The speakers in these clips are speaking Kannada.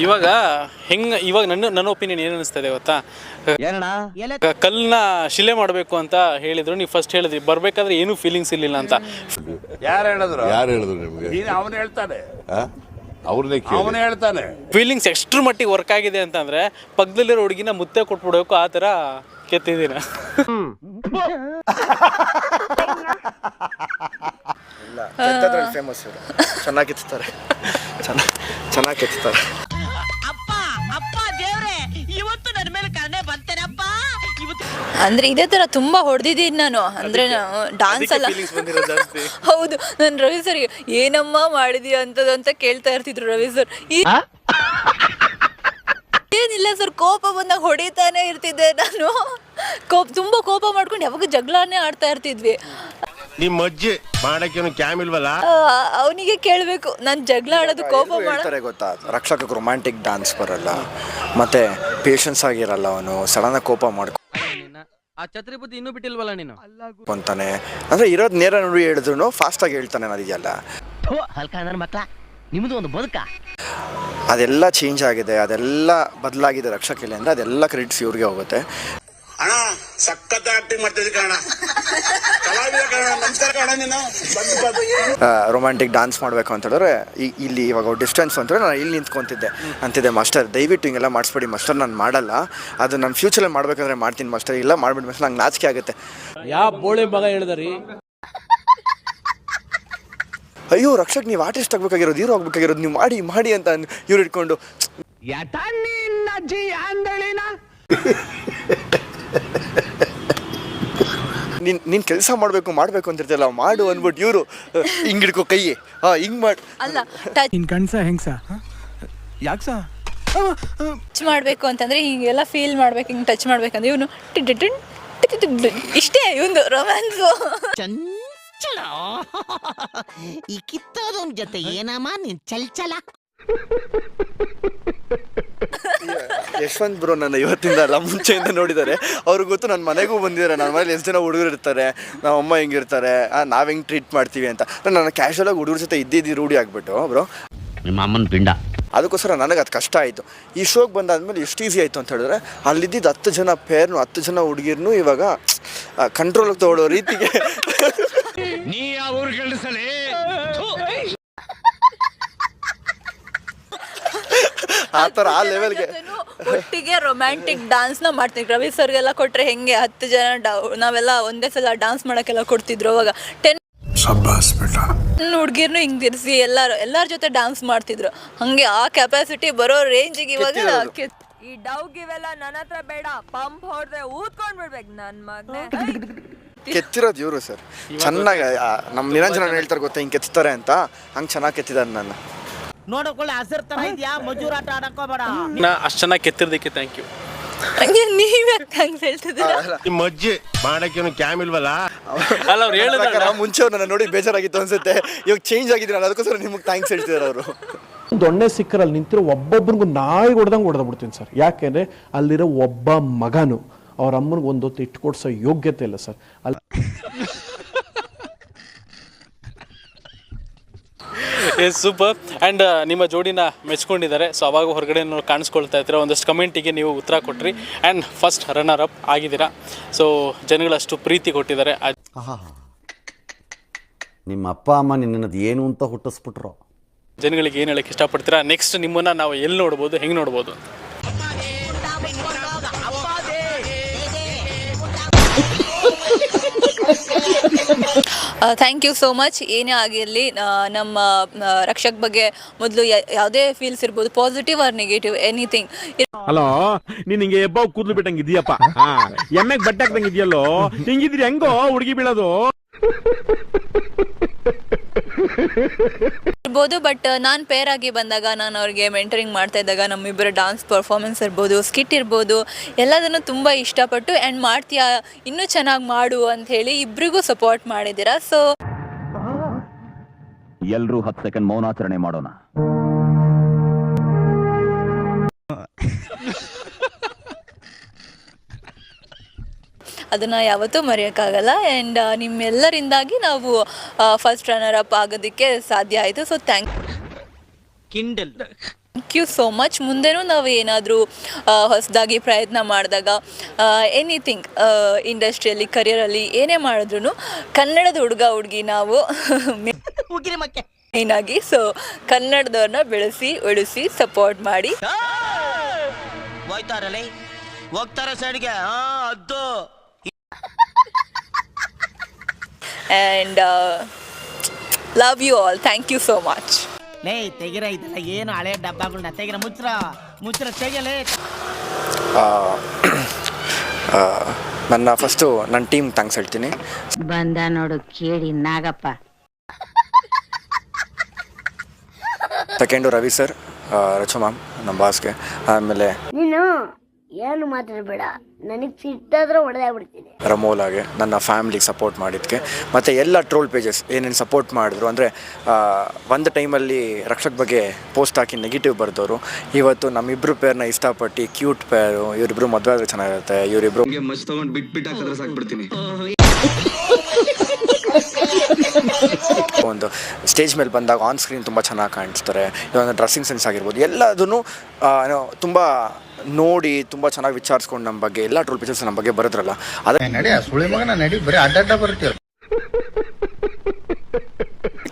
ಇವಾಗ ನನ್ನ ಒಪಿನಿಯನ್ ಏನು ಅನಿಸ್ತದೆ ಗೊತ್ತಾ, ಕಲ್ಲನ್ನ ಶಿಲೆ ಮಾಡಬೇಕು ಅಂತ ಹೇಳಿದ್ರು. ನೀವು ಫಸ್ಟ್ ಹೇಳಿದ್ರಿ ಬರ್ಬೇಕಾದ್ರೆ ಏನು ಫೀಲಿಂಗ್ಸ್ ಇರ್ಲಿಲ್ಲ ಅಂತ. ಯಾರು ಹೇಳಿದ್ರು ನಿಮಗೆ? ಅವನು ಹೇಳ್ತಾನೆ, ಅವನೇ ಹೇಳ್ತಾನೆ. ಫೀಲಿಂಗ್ಸ್ ಎಷ್ಟ್ರ ಮಟ್ಟಿಗೆ ವರ್ಕ್ ಆಗಿದೆ ಅಂತಂದ್ರೆ ಪಕ್ಕದಲ್ಲಿರೋ ಹುಡುಗಿನ ಮುತ್ತೆ ಕೊಟ್ಬಿಡ್ಬೇಕು ಆ ಥರ ಕೆತ್ತಿದ್ದೀನ. ಫೇಮಸ್ ಚೆನ್ನಾಗಿ ಕೆತ್ತಾರೆ, ಚೆನ್ನಾಗಿ ಕೆತ್ತಾರೆ. ಅಂದ್ರೆ ಇದೇ ತರ ತುಂಬಾ ಹೊಡೆದಿದ್ದೀನಿ ನಾನು. ಅಂದ್ರೆ ಡಾನ್ಸ್ ಅಲ್ಲ, ಹೌದು. ನಾನು ರವಿ ಸರ್ ಏನಮ್ಮ ಮಾಡಿದೀಯ ಅಂತ ಕೇಳ್ತಾ ಇರ್ತಿದ್ರು ರವಿ ಸರ್. ಏನಿಲ್ಲ ಸರ್, ಕೋಪ ಬಂದಾಗ ಹೊಡಿತಾನೆ ಇರ್ತಿದ್ದೆ ನಾನು. ತುಂಬಾ ಕೋಪ ಮಾಡ್ಕೊಂಡು ಯಾವಾಗ ಜಗಳಾನೇ ಆಡ್ತಾ ಇರ್ತಿದ್ವಿ. ನಿಮ್ಮ ಅಜ್ಜಿ ಮಾಡಕ್ಕೆ ಕ್ಯಾಮಿಲ್ವಲ್ಲ, ಅವನಿಗೆ ಕೇಳ್ಬೇಕು. ನಾನು ಜಗಳ ಆಡೋದು ಕೋಪ ಮಾಡ್ತಾರೆ ಗೊತ್ತಾ. ರಕ್ಷಕ ರೊಮ್ಯಾಂಟಿಕ್ ಡಾನ್ಸ್ ಬರಲ್ಲ, ಮತ್ತೆ ಪೇಷನ್ಸ್ ಆಗಿರಲ್ಲ. ಅವನು ಸಡನ್ ಕೋಪ ಮಾಡ್ಕೊ ಆ ಛತ್ರಿ ಬುದ್ಧಿ ಇನ್ನೂ ಬಿಟ್ಟಿಲ್ವಲ್ಲ ನೀನು ಅಂತಾನೆ. ಅಂದ್ರೆ ಇರೋದ್ ನೇರ ನೋಡಿ ಹೇಳಿದ್ರು ಫಾಸ್ಟ್ ಆಗಿ ಹೇಳ್ತಾನೆ. ಅದೆಲ್ಲ ನಿಮ್ದು ಒಂದು ಬದುಕ. ಅದೆಲ್ಲ ಚೇಂಜ್ ಆಗಿದೆ, ಅದೆಲ್ಲ ಬದಲಾಗಿದೆ ರಕ್ಷಕಲ್ಲಿ ಅಂದ್ರೆ ಅದೆಲ್ಲ ಕ್ರೆಡಿಟ್ಸ್ ಇವ್ರಿಗೆ ಹೋಗುತ್ತೆ. ಅಣ್ಣ ಸಖತ್ ಆಕ್ಟಿಂಗ್ ಮಾಡ್ತಿದ್ದೆ ಕಣ, ಕಲಾವಿದ ಕಣ, ನಮಸ್ಕಾರ ಕಣ. ನೀನು ರೊಮ್ಯಾಂಟಿಕ್ ಡಾನ್ಸ್ ಮಾಡ್ಬೇಕು ಅಂತ ಹೇಳಿದ್ರೆ ಇಲ್ಲಿ ಇವಾಗ ಡಿಸ್ಟೆನ್ಸ್ ಅಂತ ನಾನು ಇಲ್ಲಿ ನಿಂತ್ಕೊಂತಿದ್ದೆ ಅಂತಿದ್ದೆ. ಮಾಸ್ಟರ್ ದಯವಿಟ್ಟು ಹಿಂಗೆಲ್ಲ ಮಾಡಿಸ್ಬೇಡಿ ಮಾಸ್ಟರ್, ನಾನು ಮಾಡಲ್ಲ, ಅದು ನಾನು ಫ್ಯೂಚರಲ್ಲಿ ಮಾಡ್ಬೇಕಂದ್ರೆ ಮಾಡ್ತೀನಿ ಮಾಸ್ಟರ್, ಇಲ್ಲ ಮಾಡ್ಬಿಟ್ಟು ಮಾಸ್ಟರ್, ನಂಗೆ ನಾಚಿಕೆ ಆಗುತ್ತೆ. ಯಾವ ಬೋಳೆ ಮಗ ಹೇಳಿದ್ರಿ? ಅಯ್ಯೋ ರಕ್ಷಕ್, ನೀವು ಆರ್ಟಿಸ್ಟ್ ಆಗ್ಬೇಕಾಗಿರೋದು, ಹೀರೋ ಆಗ್ಬೇಕಾಗಿರೋದು, ನೀವು ಮಾಡಿ ಮಾಡಿ ಅಂತ ಇವ್ರು ಇಟ್ಕೊಂಡು ನೀನ್ ಕೆಲಸ ಮಾಡ್ಬೇಕು ಅಂತಿರ್ತಲ್ಲ, ಮಾಡು ಅಂದ್ಬಿಟ್ಟು ಇವರು ಹಿಂಗ್ ಹಿಡ್ಕೊ ಕೈ, ಹಿಂಗ್ ಮಾಡಿ ಅಲ್ಲ ಟಚ್ ಮಾಡ್ಬೇಕು ಅಂತಂದ್ರೆ ಹಿಂಗೆಲ್ಲ ಫೀಲ್ ಮಾಡ್ಬೇಕು, ಹಿಂಗ್ ಟಚ್ ಮಾಡ್ಬೇಕಂದ್ರೆ ಇವನು ಇಷ್ಟೇ ಇವನು ರೊಮ್ಯಾನ್ಸು. ಈ ಕಿತ್ತೋದೊಂದ್ ಜೊತೆ ಏನಮ್ಮ ನೀನ್ ಚಲ್ಚಲ. ಯಶವಂತ್ ಬ್ರೋ ನನ್ನ ಇವತ್ತಿಂದ ಅಲ್ಲ ಮುಂಚೆಯಿಂದ ನೋಡಿದ್ದಾರೆ, ಅವ್ರಿಗೆ ಗೊತ್ತು. ನನ್ನ ಮನೆಗೂ ಬಂದಿದ್ದಾರೆ, ನನ್ನ ಮನೇಲಿ ಎಷ್ಟು ಜನ ಹುಡುಗರು ಇರ್ತಾರೆ, ನಮ್ಮ ಅಮ್ಮ ಹೆಂಗಿರ್ತಾರೆ, ನಾವು ಹೆಂಗೆ ಟ್ರೀಟ್ ಮಾಡ್ತೀವಿ ಅಂತ. ನಾನು ಕ್ಯಾಶುವಲಾಗಿ ಹುಡುಗರ ಜೊತೆ ಇದ್ದಿದ್ದು ರೂಢಿ ಆಗ್ಬಿಟ್ಟು ಬ್ರೋ, ನಿಮ್ಮ ಅಮ್ಮನ ಪಿಂಡ. ಅದಕ್ಕೋಸ್ಕರ ನನಗೆ ಅದು ಕಷ್ಟ ಆಯಿತು. ಈ ಶೋಗೆ ಬಂದಾದ್ಮೇಲೆ ಎಷ್ಟು ಈಸಿ ಆಯಿತು ಅಂತ ಹೇಳಿದ್ರೆ, ಅಲ್ಲಿದ್ದಿದ್ದು 10 ಜನ ಪೇರ್ನು 10 ಜನ ಹುಡುಗಿರ್ನು ಇವಾಗ ಕಂಟ್ರೋಲ್ ತಗೊಳ್ಳೋ ರೀತಿಗೆ ಆ ಥರ ಆ ಲೆವೆಲ್ಗೆ ಒಟ್ಟಿಗೆ ರೊಮ್ಯಾಂಟಿಕ್ ಡಾನ್ಸ್ನ ಮಾಡ್ತೀವಿ. ರವಿ ಸರ್ಗೆಲ್ಲ ಕೊಟ್ಟರೆ ಹೆಂಗೆ 10 ಜನ ನಾವೆಲ್ಲ ಒಂದೇ ಸಲ ಡಾನ್ಸ್ ಮಾಡೋಕ್ಕೆಲ್ಲ ಕೊಡ್ತಿದ್ರು. ಅವಾಗ 10 ಹುಡುಗಿರ್ನು ಹಿಂಗಿರಿಸಿ ಎಲ್ಲರ ಜೊತೆ ಡಾನ್ಸ್ ಮಾಡ್ತಿದ್ರು. ಹಂಗೆ ಆ ಕೆಪಾಸಿಟಿ ಬರೋ ರೇಂಜಿಗೆ ಇವಾಗ ಈ ಡೌಗಿವೆಲ್ಲ ನನ್ನ ಹತ್ರ ಬೇಡ, ಪಂಪ್ ಹೊಡೆದ್ರೆ ಊದ್ಕೊಂಡ್ ಬಿಡ್ಬೇಕು ನನ್ನ ಮಗನೇ. ಕೆತ್ತಿರೋದು ಇವರು ಸರ್ ಚೆನ್ನಾಗಿ. ನಮ್ಮ ನಿರಂಜನ ಹೇಳ್ತಾರೆ ಗೊತ್ತಾ, ಹಿಂಗೆ ಕೆತ್ತಾರೆ ಅಂತ, ಹಂಗೆ ಚೆನ್ನಾಗಿ ಕೆತ್ತಿದ್ದಾರೆ. ನಾನು ನೋಡಕೊಳ್ಳಿ ಹಸಿರು ತರ ಇದೆಯಾ, ಮಜೂರಾಟ ಆಡಕೋಬೇಡ. ಅಷ್ಟು ಚೆನ್ನಾಗಿ ಕೆತ್ತಿರೋದಕ್ಕೆ ಥ್ಯಾಂಕ್ ಯು. ನೀವೇ ಹಂಗೆ ಹೇಳ್ತಿದ್ದೀರಾ? ನಿಮ್ಮ ಅಜ್ಜಿ ಮಾಡಕ್ಕೆ ಕ್ಯಾಮಿಲ್ವಲ್ಲ, ಅಲ್ಲ ಅವ್ರು ಹೇಳಿದಾಗ ಮುಂಚೆ ಅವ್ರು ನನ್ನ ನೋಡಿ ಬೇಜಾರಾಗಿತ್ತು ಅನ್ಸುತ್ತೆ, ಇವಾಗ ಚೇಂಜ್ ಆಗಿದ್ದೀರಲ್ಲ, ಅದಕ್ಕೋಸ್ಕರ ನಿಮಗೆ ಥ್ಯಾಂಕ್ಸ್ ಹೇಳ್ತಿದ್ದಾರೆ ಅವರು. ದೊಣ್ಣೆ ಸಿಕ್ಕರಲ್ಲಿ ನಿಂತಿರೋ ಒಬ್ಬೊಬ್ರಿಗೂ ನಾಯಿ ಹೊಡೆದಂಗೆ ಹೊಡೆದ್ಬಿಡ್ತೀನಿ ಸರ್. ಯಾಕೆಂದರೆ ಅಲ್ಲಿರೋ ಒಬ್ಬ ಮಗನು ಅವ್ರ ಅಮ್ಮನಿಗೆ ಒಂದೊತ್ತು ಇಟ್ಕೊಡ್ಸೋ ಯೋಗ್ಯತೆ ಇಲ್ಲ ಸರ್. ಅಲ್ಲಿ ಸೂಪರ್. ಆ್ಯಂಡ್ ನಿಮ್ಮ ಜೋಡಿನ ಮೆಚ್ಕೊಂಡಿದ್ದಾರೆ. ಸೊ ಅವಾಗ ಹೊರಗಡೆ ಕಾಣಿಸ್ಕೊಳ್ತಾ ಇರ್ತೀರ, ಒಂದಷ್ಟು ಕಮೆಂಟಿಗೆ ನೀವು ಉತ್ತರ ಕೊಟ್ರಿ ಆ್ಯಂಡ್ ಫಸ್ಟ್ ರನ್ನರ್ ಅಪ್ ಆಗಿದ್ದೀರಾ. ಸೊ ಜನಗಳಷ್ಟು ಪ್ರೀತಿ ಕೊಟ್ಟಿದ್ದಾರೆ. ನಿಮ್ಮ ಅಪ್ಪ ಅಮ್ಮ ನಿನ್ನದು ಏನು ಅಂತ ಹುಟ್ಟಿಸ್ಬಿಟ್ರು. ಜನಗಳಿಗೆ ಏನು ಹೇಳಕ್ಕೆ ಇಷ್ಟಪಡ್ತೀರಾ? ನೆಕ್ಸ್ಟ್ ನಿಮ್ಮನ್ನು ನಾವು ಎಲ್ಲಿ ನೋಡ್ಬೋದು, ಹೆಂಗೆ ನೋಡ್ಬೋದು? Thank you so much. ಏನೇ ಆಗಿರಲಿ, ನಮ್ಮ ರಕ್ಷಕ್ ಬಗ್ಗೆ ಮೊದಲು ಯಾವುದೇ ಫೀಲ್ಸ್ ಇರ್ಬೋದು, positive or negative, anything. Hello, ನೀನ್ ಹಿಂಗೆ ಎಬ್ಬ ಕೂದಲು ಬಿಟ್ಟಂಗೆ ಇದೆಯಪ್ಪ, ಎಮ್ಮೆಗೆ ಬಟ್ಟೆ ಹಾಕ್ದಂಗೆ ಇದೆಯಲ್ಲೋ, ಹಿಂಗಿದ್ರಿ ಹೆಂಗೋ ಹುಡುಗಿ ಬೀಳೋದು ಇರ್ಬೋದು. ಬಟ್ ನಾನು ಪೇರ್ ಆಗಿ ಬಂದಾಗ, ನಾನು ಅವ್ರಿಗೆ ಮೆಂಟರಿಂಗ್ ಮಾಡ್ತಾ ಇದ್ದಾಗ, ನಮ್ಮಿಬ್ಬರ ಡಾನ್ಸ್ ಪರ್ಫಾರ್ಮೆನ್ಸ್ ಇರ್ಬೋದು, ಸ್ಕಿಟ್ ಇರ್ಬೋದು, ಎಲ್ಲದನ್ನು ತುಂಬ ಇಷ್ಟಪಟ್ಟು ಆ್ಯಂಡ್ ಮಾಡ್ತೀಯಾ, ಇನ್ನೂ ಚೆನ್ನಾಗಿ ಮಾಡು ಅಂತ ಹೇಳಿ ಇಬ್ಬರಿಗೂ ಸಪೋರ್ಟ್ ಮಾಡಿದ್ದೀರಾ. ಸೊ ಎಲ್ಲರೂ 10 ಸೆಕೆಂಡ್ ಮೌನಾಚರಣೆ ಮಾಡೋಣ. ಅದನ್ನು ಯಾವತ್ತೂ ಮರೆಯೋಕ್ಕಾಗಲ್ಲ. ಆ್ಯಂಡ್ ನಿಮ್ಮೆಲ್ಲರಿಂದಾಗಿ ನಾವು ಫಸ್ಟ್ ರನ್ನರ್ ಅಪ್ ಆಗೋದಕ್ಕೆ ಸಾಧ್ಯ ಆಯಿತು. So thank kindle thank you so much. ಮುಂದೆನೂ ನಾವು ಏನಾದರೂ ಹೊಸದಾಗಿ ಪ್ರಯತ್ನ ಮಾಡಿದಾಗ ಎನಿಥಿಂಗ್ ಇಂಡಸ್ಟ್ರಿಯಲ್ಲಿ ಕರಿಯರಲ್ಲಿ ಏನೇ ಮಾಡಿದ್ರು ಕನ್ನಡದ ಹುಡುಗ ಹುಡುಗಿ ನಾವು ಮೇಯ್ನಾಗಿ. ಸೊ ಕನ್ನಡದವ್ರನ್ನ ಬೆಳೆಸಿ ಉಳಿಸಿ ಸಪೋರ್ಟ್ ಮಾಡಿ. ಹೋಗ್ತಾರೆ ಸೈಡ್ಗೆ ಅದು and love you all. Thank you so much. ಲೇ ತೆಗಿರ ಇದೆಲ್ಲ ಏನು ಹಳೆ ಡಬ್ಬಗಳನ್ನ ತೆಗಿರ ಮುಚ್ಚ್ರ ತೆಗಿಯಲೇ. ನನ್ನ ಫಸ್ಟು ನನ್ನ ಟೀಮ್ ಥ್ಯಾಂಕ್ಸ್ ಹೇಳ್ತೀನಿ. ಬಂದ ನೋಡು ಕೇಳಿ Nagappa. Second Ravi sir, Rachu ma'am ನಮ್ಮ ಬಾಸ್ಗೆ. ಆಮೇಲೆ ನೀನು ಏನು ಮಾತಾಡಬೇಡ, ನನಗೆ ಸಿಟ್ಟಾದ್ರೆ ಹೊಡೆದಾಗ್ಬಿಡ್ತೀನಿ. ರಮೋಲಾಗೆ, ನನ್ನ ಫ್ಯಾಮ್ಲಿಗೆ ಸಪೋರ್ಟ್ ಮಾಡಿದ್ದಕ್ಕೆ, ಮತ್ತು ಎಲ್ಲ ಟ್ರೋಲ್ ಪೇಜಸ್ ಏನೇನು ಸಪೋರ್ಟ್ ಮಾಡಿದ್ರು. ಅಂದರೆ ಒಂದು ಟೈಮಲ್ಲಿ ರಕ್ಷಕ್ ಬಗ್ಗೆ ಪೋಸ್ಟ್ ಹಾಕಿ ನೆಗೆಟಿವ್ ಬರೆದವರು ಇವತ್ತು ನಮ್ಮಿಬ್ಬರು ಪೇರ್ನ ಇಷ್ಟಪಟ್ಟು ಕ್ಯೂಟ್ ಪೇರು, ಇವರಿಬ್ರು ಮದುವೆ ಆದರೆ ಚೆನ್ನಾಗಿರುತ್ತೆ, ಇವರಿಬ್ರು ಮಚ್ ತಗೊಂಡು ಬಿಟ್ಟು ಹಾಕಿದ್ರೆ ಸಾಕ್ಬಿಡ್ತೀನಿ. ಒಂದು ಸ್ಟೇಜ್ ಮೇಲೆ ಬಂದಾಗ ಆನ್ ಸ್ಕ್ರೀನ್ ತುಂಬ ಚೆನ್ನಾಗಿ ಕಾಣಿಸ್ತಾರೆ. ಇವೊಂದು ಡ್ರೆಸ್ಸಿಂಗ್ ಸೆನ್ಸ್ ಆಗಿರ್ಬೋದು, ಎಲ್ಲದೂ ತುಂಬ ನೋಡಿ ತುಂಬ ಚೆನ್ನಾಗಿ ವಿಚಾರಿಸ್ಕೊಂಡು ನಮ್ಮ ಬಗ್ಗೆ ಎಲ್ಲ ಟ್ರೋಲ್ ಪಿಕ್ಚರ್ಸ್ ನಮ್ಮ ಬಗ್ಗೆ ಬರೋದ್ರಲ್ಲ,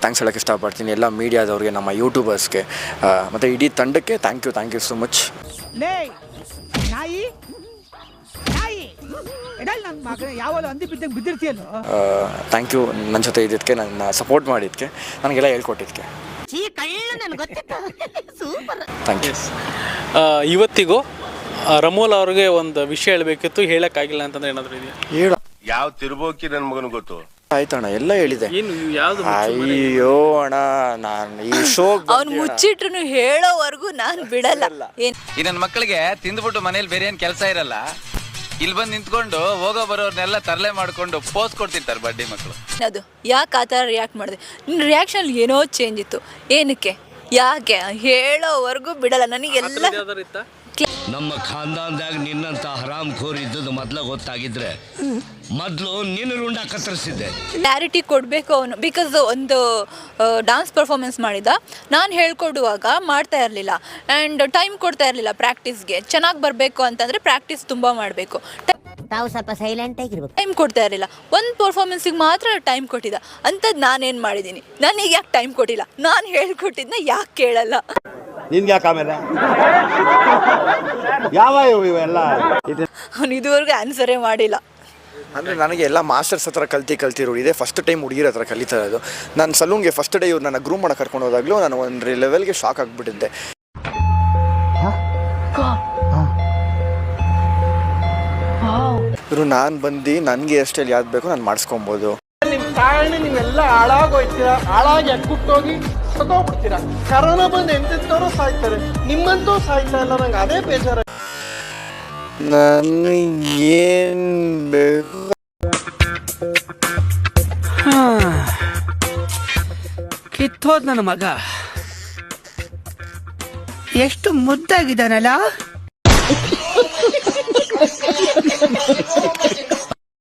ಥ್ಯಾಂಕ್ಸ್ ಹೇಳೋಕ್ಕೆ ಇಷ್ಟಪಡ್ತೀನಿ ಎಲ್ಲ ಮೀಡಿಯಾದವ್ರಿಗೆ, ನಮ್ಮ ಯೂಟ್ಯೂಬರ್ಸ್ಗೆ, ಮತ್ತು ಇಡೀ ತಂಡಕ್ಕೆ thank you so much. Thank you ನನ್ನ ಜೊತೆ ಇದ್ದಿದ್ದಕ್ಕೆ, ನನ್ನ ಸಪೋರ್ಟ್ ಮಾಡಿದ್ದಕ್ಕೆ, ನನಗೆಲ್ಲ ಹೇಳ್ಕೊಟ್ಟಿದ್ದಕ್ಕೆ ಥ್ಯಾಂಕ್ ಯು. ಇವತ್ತಿಗೂ ರಮೋಲ್ ಅವ್ರಿಗೆ ಒಂದು ವಿಷಯ ಹೇಳಬೇಕಿತ್ತು, ಹೇಳಕ್ಕಾಗಿಲ್ಲ ಅಂತಂದ್ರೆ ಏನಾದರೂ ಇದೆಯಾ? ಹೇಳ ಯಾವ ತಿರುಬೋಕಿ ನನ್ನ ಮಗನ ಗೊತ್ತು. ಆಯ್ತಣ್ಣ, ಎಲ್ಲ ಹೇಳಿದೆ. ಏನು ಯಾವುದು? ಅಯ್ಯೋ ಅಣ್ಣ, ನಾನು ಈ ಶೋ ಅವ್ನು ಮುಚ್ಚಿಟ್ರು ಹೇಳೋವರೆಗೂ ನಾನು ಬಿಡಲ್ಲ. ಈ ನನ್ನ ಮಕ್ಕಳಿಗೆ ತಿಂದ್ಬಿಟ್ಟು ಮನೇಲಿ ಬೇರೆ ಏನ್ ಕೆಲಸ ಇರಲ್ಲ, ಇಲ್ಲಿ ಬಂದು ನಿಂತ್ಕೊಂಡು ಹೋಗೋ ಬರೋರ್ನೆಲ್ಲ ತರಲೆ ಮಾಡ್ಕೊಂಡು ಪೋಸ್ ಕೊಡ್ತಿರ್ತಾರೆ ಬಡ್ಡಿ ಮಕ್ಕಳು. ಅದು ಯಾಕೆ ಆ ಥರ ರಿಯಾಕ್ಟ್ ಮಾಡಿದೆ? ನಿನ್ನ ರಿಯಾಕ್ಷನ್ ಏನೋ ಚೇಂಜ್ ಇತ್ತು. ಏನಕ್ಕೆ ಯಾಕೆ ಹೇಳೋವರೆಗೂ ಬಿಡಲ್ಲ ನನಗೆಲ್ಲ. ನಮ್ಮ ಖಾನ್ದಾನ್ದಾಗ ನಿನ್ನಂತ ಹರಾಮ್ ಖೋರ್ ಇದ್ದದ್ದು ಮೊದ್ಲ ಗೊತ್ತಾಗಿದ್ರೆ ಮೊದಲು ನೀನು ರುಂಡ ಕತ್ತರಿಸಿದ್ದೆ. ಕ್ಲಾರಿಟಿ ಕೊಡಬೇಕು ಅವನು. ಬಿಕಾಸ್ ಒಂದು ಡಾನ್ಸ್ ಪರ್ಫಾರ್ಮೆನ್ಸ್ ಮಾಡಿದ, ನಾನು ಹೇಳ್ಕೊಡುವಾಗ ಮಾಡ್ತಾ ಇರಲಿಲ್ಲ ಆ್ಯಂಡ್ ಟೈಮ್ ಕೊಡ್ತಾ ಇರಲಿಲ್ಲ ಪ್ರಾಕ್ಟೀಸ್ಗೆ. ಚೆನ್ನಾಗಿ ಬರಬೇಕು ಅಂತಂದರೆ ಪ್ರಾಕ್ಟೀಸ್ ತುಂಬ ಮಾಡಬೇಕು, ತಾವು ಸ್ವಲ್ಪ ಸೈಲೆಂಟ್ ಆಗಿರ್ಬೇಕು. ಟೈಮ್ ಕೊಡ್ತಾ ಇರಲಿಲ್ಲ. ಒಂದು ಪರ್ಫಾರ್ಮೆನ್ಸಿಗೆ ಮಾತ್ರ ಟೈಮ್ ಕೊಟ್ಟಿದ್ದ. ಅಂಥದ್ದು ನಾನೇನು ಮಾಡಿದ್ದೀನಿ? ನನಗೆ ಯಾಕೆ ಟೈಮ್ ಕೊಟ್ಟಿಲ್ಲ? ನಾನು ಹೇಳ್ಕೊಟ್ಟಿದ್ದನ್ನ ಯಾಕೆ ಕೇಳಲ್ಲ? ನಿನ್ಗೆ ಯಾಕೆ ಆಮೇಲೆ ಯಾವ ಇವೆಲ್ಲ ಅವನು ಇದುವರೆಗೂ ಆನ್ಸರೇ ಮಾಡಿಲ್ಲ. ಅಂದರೆ ನನಗೆ ಎಲ್ಲ ಮಾಸ್ಟರ್ಸ್ ಹತ್ರ ಕಲ್ತಿರೋ ಇದೇ ಫಸ್ಟ್ ಟೈಮ್ ಹುಡುಗಿರ ಹತ್ರ ಕಲಿತಾ ಇರೋದು. ನಾನು ಸಲೂನ್ಗೆ ಫಸ್ಟ್ ಡೇ ಇವ್ರು ನನ್ನ ಗ್ರೂಮ್ ಮಾಡಕ್ಕೆ ಕರ್ಕೊಂಡು ಹೋದಾಗಲೂ ನಾನು ಒಂದು ಲೆವೆಲ್ಗೆ ಶಾಕ್ ಆಗಿಬಿಟ್ಟಿದ್ದೆ. ಇವರು ನಾನು ಬಂದು ನನಗೆ ಎಷ್ಟೆಲ್ಲಿ ಯಾವ್ದು ಬೇಕೋ ನಾನು ಮಾಡಿಸ್ಕೊಬೋದು. ನಿಮ್ಮ ಕಾರಣ ನೀವೆಲ್ಲ ಹಾಳಾಗೋಯ್ತೀರಾ, ಹಾಳಾಗಿ ಅಕ್ಕುಟ್ಟೋಗಿ ಸತ್ತೋಗ್ಬಿಡ್ತೀರಾ. ಕರೋನಾ ಬಂದು ಎಂತೆಂಥವ್ರು ಸಾಯ್ತಾರೆ, ನಿಮ್ಮಂತೂ ಸಾಯ್ತಾ ಇಲ್ಲ. ನಂಗೆ ಅದೇ ಬೇಜಾರ. ನನಗೇನು ಬೇಕು? ಕಿತ್ತೋದ್ ನನ್ನ ಮಗ ಎಷ್ಟು ಮುದ್ದಾಗಿದ್ದಾನಲ್ಲ.